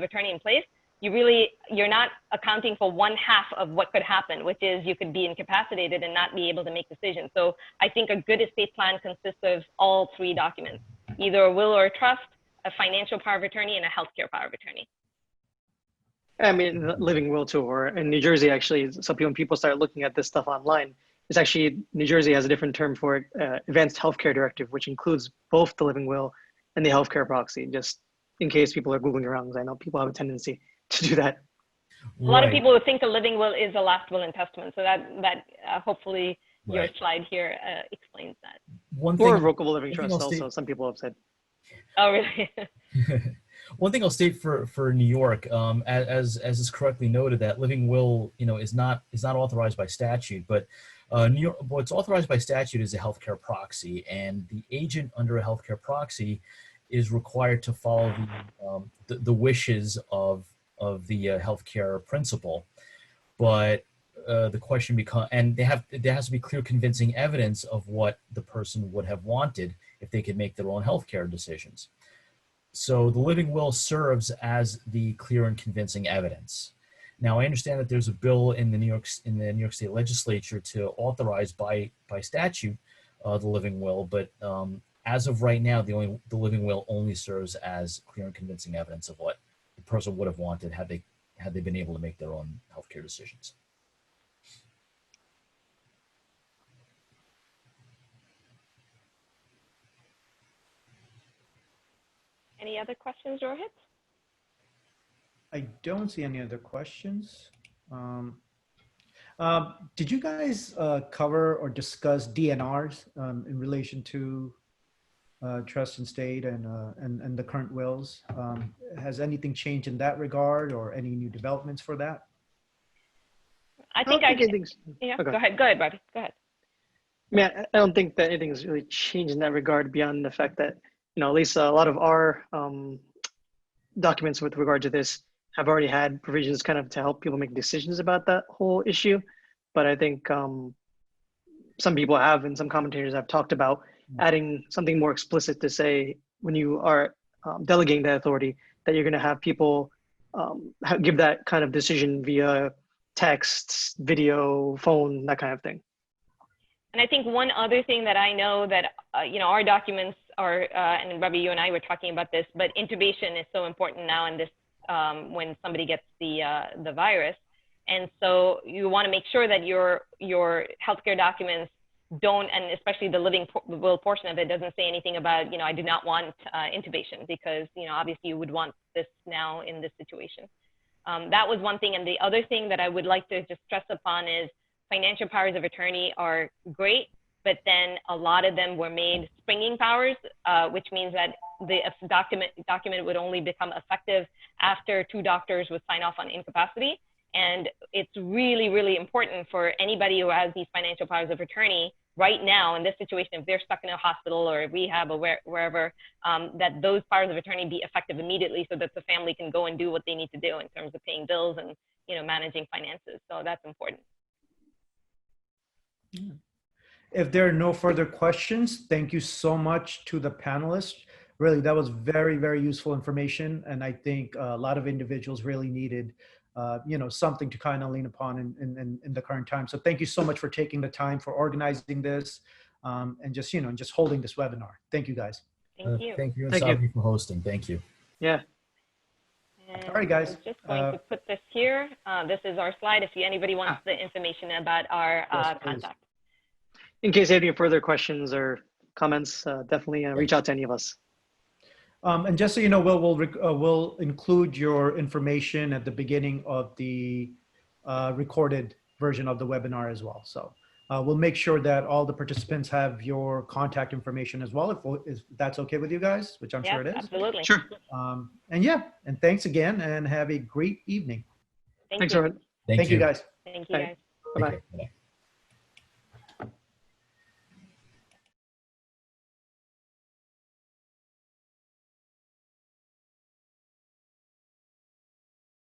attorney in place, you're not accounting for one half of what could happen, which is you could be incapacitated and not be able to make decisions. So I think a good estate plan consists of all three documents, either a will or a trust, a financial power of attorney, and a healthcare power of attorney. I mean, living will too, or in New Jersey, actually, when people start looking at this stuff online, it's actually, New Jersey has a different term for it, advanced healthcare directive, which includes both the living will and the healthcare proxy, just in case people are Googling around, because I know people have a tendency to do that. A lot of people would think a living will is a last will and testament. So that hopefully your slide here explains that. Or revocable living trust also, some people have said. Oh, really? One thing I'll state for New York, as is correctly noted, that living will, is not authorized by statute, but New York, what's authorized by statute is a healthcare proxy, and the agent under a healthcare proxy is required to follow the wishes of the healthcare principal. But the question becomes, and there has to be clear, convincing evidence of what the person would have wanted if they could make their own healthcare decisions. So the living will serves as the clear and convincing evidence. Now, I understand that there's a bill in the New York State Legislature to authorize by statute the living will, but as of right now, the living will only serves as clear and convincing evidence of what the person would have wanted had they been able to make their own healthcare decisions. Any other questions, Rohit? I don't see any other questions. Did you guys cover or discuss DNRs in relation to trust and state and the current wills? Has anything changed in that regard, or any new developments for that? I think yeah, okay. Go ahead, Ravi. Go ahead. I mean, I don't think that anything's really changed in that regard beyond the fact that, at least a lot of our documents with regard to this have already had provisions kind of to help people make decisions about that whole issue. But I think some people have, and some commentators have talked about adding something more explicit to say when you are delegating that authority, that you're going to have people give that kind of decision via text, video, phone, that kind of thing. And I think one other thing that I know that, our documents are, and Ravi, you and I were talking about this, but intubation is so important now in this, when somebody gets the virus. And so you want to make sure that your healthcare documents don't, and especially the living will portion of it, doesn't say anything about, I do not want intubation, because, obviously you would want this now in this situation. That was one thing. And the other thing that I would like to just stress upon is financial powers of attorney are great, but then a lot of them were made springing powers, which means that the document would only become effective after 2 doctors would sign off on incapacity. And it's really, really important for anybody who has these financial powers of attorney right now in this situation, if they're stuck in a hospital or rehab or wherever, that those powers of attorney be effective immediately, so that the family can go and do what they need to do in terms of paying bills and managing finances. So that's important. If there are no further questions, thank you so much to the panelists. Really, that was very, very useful information. And I think a lot of individuals really needed, something to kind of lean upon in the current time. So thank you so much for taking the time for organizing this and just, just holding this webinar. Thank you, guys. Thank you. Thank you, and Sabi, for hosting. Thank you. Yeah. And all right, guys. I'm just going to put this here. This is our slide. If anybody wants the information about our contact. In case you have any further questions or comments, definitely reach out to any of us. And just so you know, we'll include your information at the beginning of the recorded version of the webinar as well. So we'll make sure that all the participants have your contact information as well, if that's okay with you guys, which I'm sure it is. Absolutely. Sure. And thanks again, and have a great evening. Thanks, Rohit. Thank you, guys. Thank you, guys. Bye-bye. Bye.